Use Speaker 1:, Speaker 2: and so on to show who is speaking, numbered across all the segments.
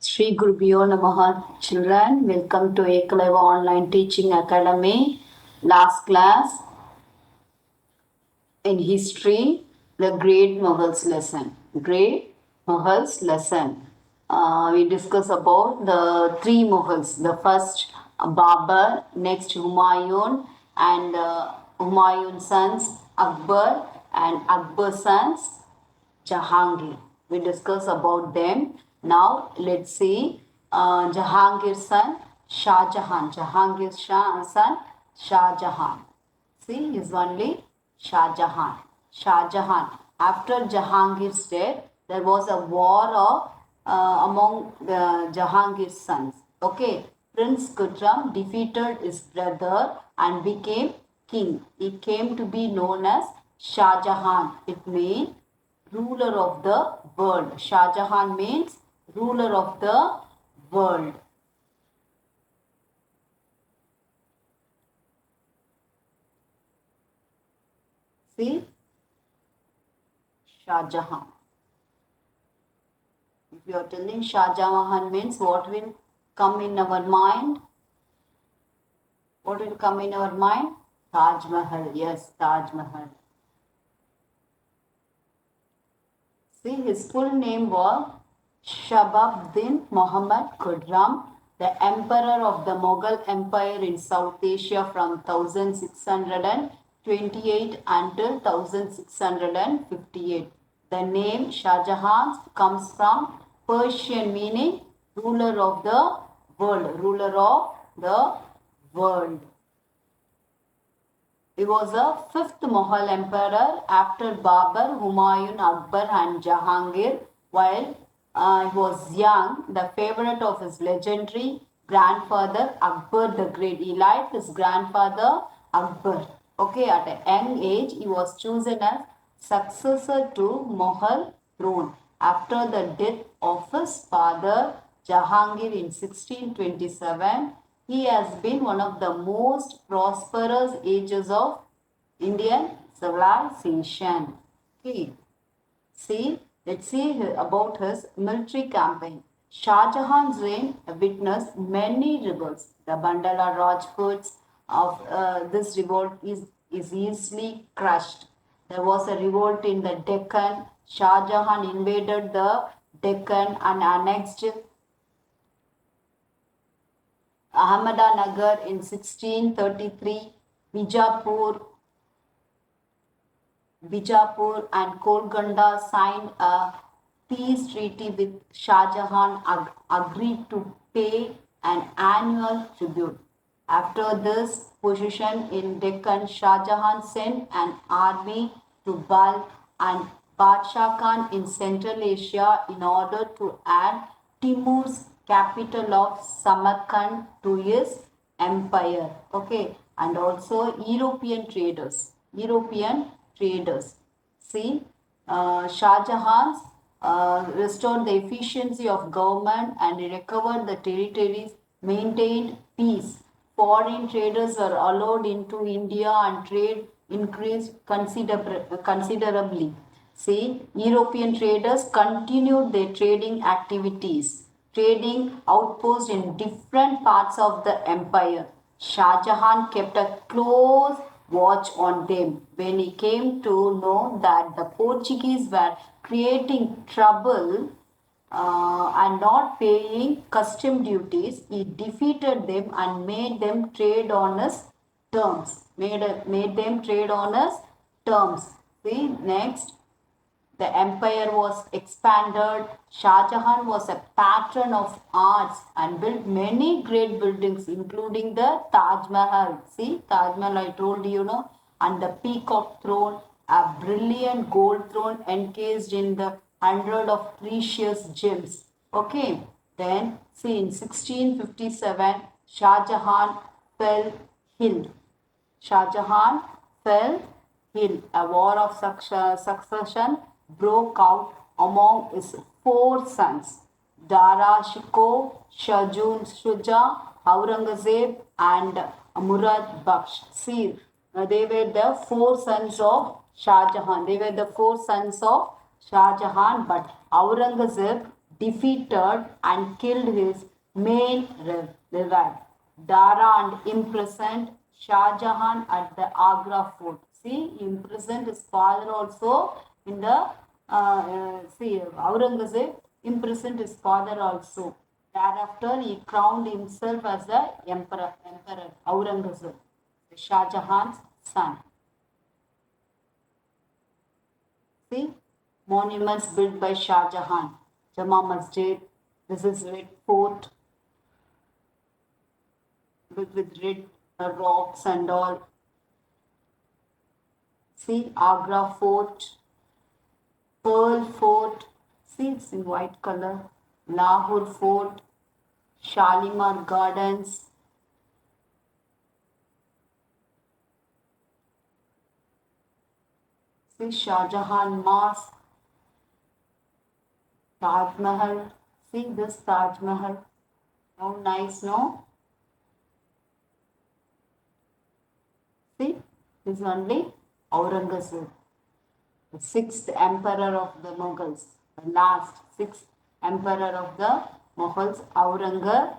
Speaker 1: Sri Gurubhyo Namaha, children. Welcome to Ekaleva Online Teaching Academy. Last class in history, the Great Mughals lesson. Great Mughals lesson. We discuss about the three Mughals. The first Babur, next Humayun, and Humayun's sons Akbar, and Akbar's sons Jahangir. We discuss about them. Now let's see Jahangir's son Shah Jahan. Jahangir's son Shah Jahan. See, is only Shah Jahan. Shah Jahan. After Jahangir's death, there was a war of among Jahangir's sons. Okay, Prince Khurram defeated his brother and became king. He came to be known as Shah Jahan. It means ruler of the world. Shah Jahan means ruler of the world. See, Shah Jahan. If you are telling Shah Jahan means what will come in our mind? What will come in our mind? Taj Mahal. Yes, Taj Mahal. See, his full name was Shahabuddin Muhammad Khurram, the emperor of the Mughal Empire in South Asia from 1628 until 1658. The name Shah Jahan comes from Persian meaning ruler of the world. Ruler of the world. He was the fifth Mughal emperor after Babur, Humayun, Akbar, and Jahangir. While he was young, the favorite of his legendary grandfather Akbar the Great. He liked his grandfather Akbar. Okay, at a young age, he was chosen as successor to Mughal throne. After the death of his father Jahangir in 1627, he has been one of the most prosperous ages of Indian civilization. Okay. Let's see about his military campaign. Shah Jahan's reign witnessed many revolts. The Bandala Rajputs of this revolt is easily crushed. There was a revolt in the Deccan. Shah Jahan invaded the Deccan and annexed Ahmednagar in 1633. Bijapur and Golconda signed a peace treaty with Shah Jahan, agreed to pay an annual tribute. After this position in Deccan, Shah Jahan sent an army to Balkh and Badshah Khan in Central Asia in order to add Timur's capital of Samarkand to his empire. Okay, and also European traders. See, Shah Jahan restored the efficiency of government and recovered the territories, maintained peace. Foreign traders were allowed into India and trade increased considerably. See, European traders continued their trading activities, trading outposts in different parts of the empire. Shah Jahan kept a close watch on them. When he came to know that the Portuguese were creating trouble and not paying custom duties, he defeated them and made them trade on his terms. Made them trade on his terms. See, next, the empire was expanded. Shah Jahan was a patron of arts and built many great buildings, including the Taj Mahal. See, Taj Mahal, I told you, and the Peacock throne, a brilliant gold throne encased in the hundred of precious gems. Okay, then see, in 1657, Shah Jahan fell ill. Shah Jahan fell ill. A war of succession broke out among his four sons, Dara Shikoh, Shahjun Shuja, Aurangzeb, and Murad Baksh. See, they were the four sons of Shah Jahan. They were the four sons of Shah Jahan, but Aurangzeb defeated and killed his main rival, Dara, and imprisoned Shah Jahan at the Agra fort. See, he imprisoned his father also in the, Aurangzeb imprisoned his father also. Thereafter, he crowned himself as the emperor Aurangzeb, Shah Jahan's son. See, monuments built by Shah Jahan, Jama Masjid. This is Red Fort with red rocks and all. See, Agra Fort, Pearl Fort. See, it's in white color. Lahore Fort, Shalimar Gardens. See, Shah Jahan Mosque, Taj Mahal. See this Taj Mahal. How nice, no? See, this is only Aurangzeb, the sixth emperor of the Mughals, the last sixth emperor of the Mughals, Aurangzeb.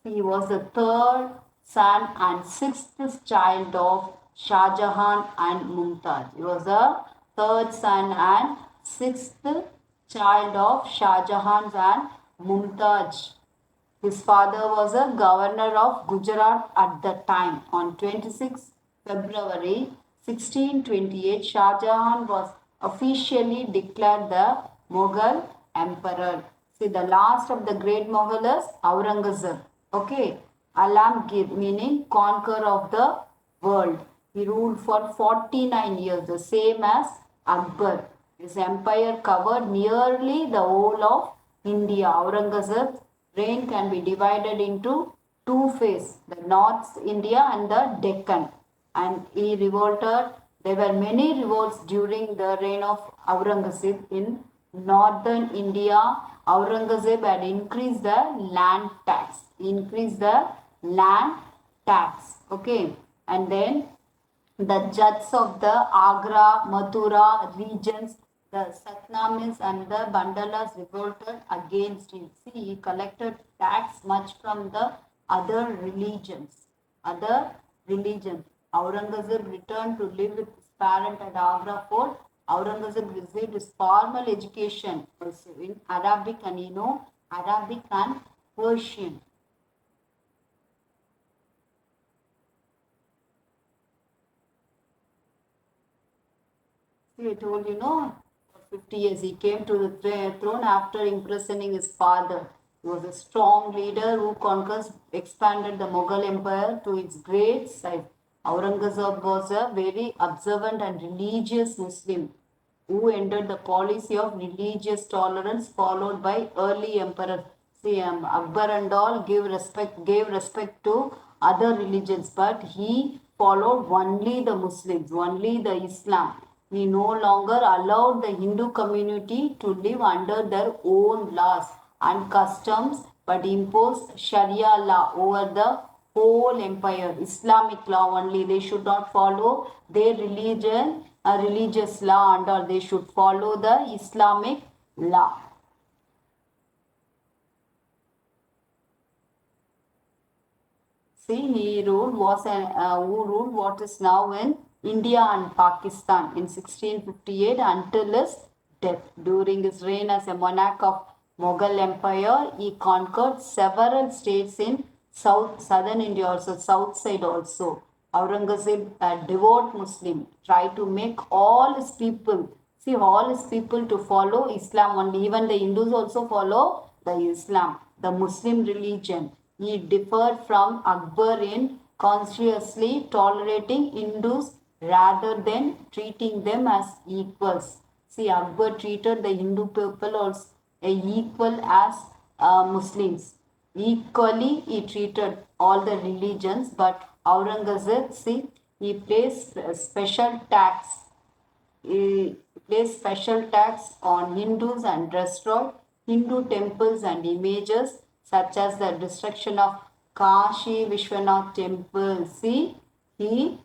Speaker 1: He was the third son and sixth child of Shah Jahan and Mumtaz. He was the third son and sixth child of Shah Jahan and Mumtaz. His father was a governor of Gujarat at the time. On 26 February 1628, Shah Jahan was officially declared the Mughal emperor. See, the last of the great Mughal is Aurangzeb. Okay, Alamgir meaning conqueror of the world. He ruled for 49 years, the same as Akbar. His empire covered nearly the whole of India. Aurangzeb's reign can be divided into two phases, the North India and the Deccan. And he revolted. There were many revolts during the reign of Aurangzeb in northern India. Aurangzeb had increased the land tax. Okay, and then the Jats of the Agra, Mathura regions, the Satnamis and the Bandalas revolted against him. See, he collected tax much from the other religions. Aurangzeb returned to live with his parent at Agra fort. Aurangzeb received his formal education also in Arabic and Arabic and Persian. See, I told you, no, for 50 years he came to the throne after imprisoning his father. He was a strong leader who expanded the Mughal Empire to its great size. Aurangzeb was a very observant and religious Muslim who entered the policy of religious tolerance followed by early emperors. See, Akbar and all gave respect to other religions, but he followed only the Muslims, only the Islam. He no longer allowed the Hindu community to live under their own laws and customs, but imposed Sharia law over the whole empire, Islamic law only. They should not follow their religion, a religious law and all. They should follow the Islamic law. See, he ruled who ruled what is now in India and Pakistan in 1658 until his death. During his reign as a monarch of Mughal Empire, he conquered several states in southern India, also south side also. Aurangzeb, a devout Muslim, tried to make all his people to follow Islam only. Even the Hindus also follow the Islam, the Muslim religion. He differed from Akbar in consciously tolerating Hindus rather than treating them as equals. See, Akbar treated the Hindu people as equal as Muslims. Equally, he treated all the religions, but Aurangzeb, see, he placed special tax. He placed special tax on Hindus and destroyed Hindu temples and images, such as the destruction of Kashi Vishwanath temple. See, he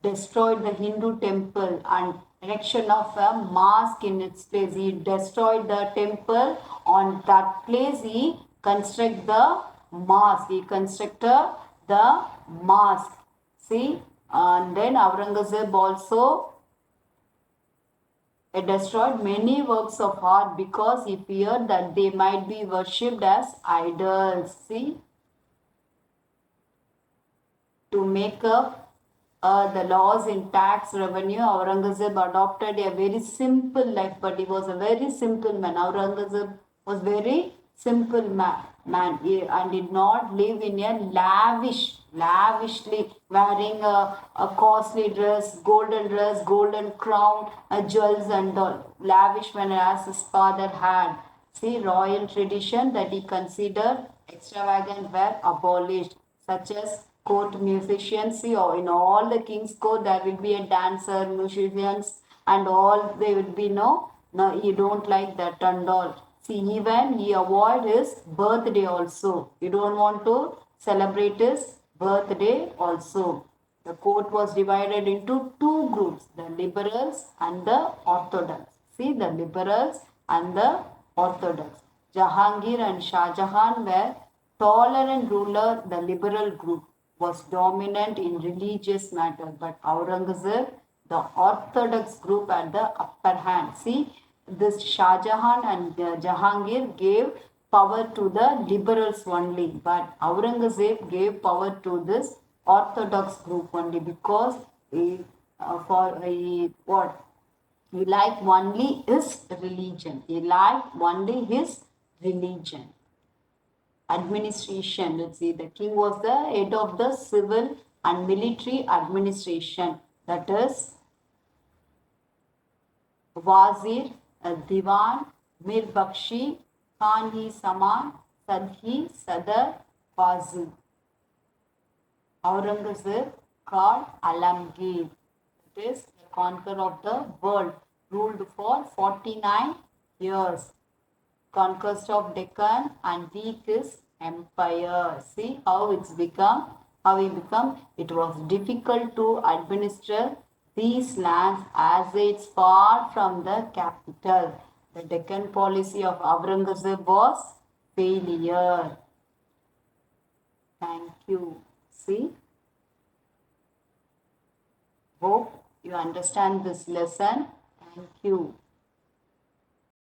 Speaker 1: destroyed the Hindu temple and erection of a mosque in its place. He destroyed the temple. On that place, he constructed the mosque. He constructed the mosque. See, and then Aurangzeb also destroyed many works of art because he feared that they might be worshipped as idols. See, to make up the laws in tax revenue, Aurangzeb adopted a very simple life, but he was a very simple man. Aurangzeb was very simple man and did not live in a lavishly wearing a costly dress, golden crown, jewels and all. Lavish man as his father had. See, royal tradition that he considered extravagant were abolished, such as court musicians. See, or in all the king's court, there will be a dancer, musicians, and all. They will be no, you don't like that and all. See, even he avoid his birthday also. You don't want to celebrate his birthday also. The court was divided into two groups, the liberals and the orthodox. See, the liberals and the orthodox. Jahangir and Shah Jahan were tolerant ruler. The liberal group was dominant in religious matters, but Aurangzeb, the orthodox group, had the upper hand. See, this Shah Jahan and Jahangir gave power to the liberals only, but Aurangzeb gave power to this orthodox group only because what he liked only his religion. He liked only his religion. Administration. Let's see, the king was the head of the civil and military administration. That is Wazir, Diwan, Mir Bakshi, Khan hi Saman, Sadhi, Sadar, Fazil. Aurangzeb called Alamgir. It is the conqueror of the world, ruled for 49 years. Conquest of Deccan and weak his empire. See how it's become, how he become. It was difficult to administer these lands as it's far from the capital. The Deccan policy of Aurangzeb was failure. Thank you. See, hope you understand this lesson. Thank you.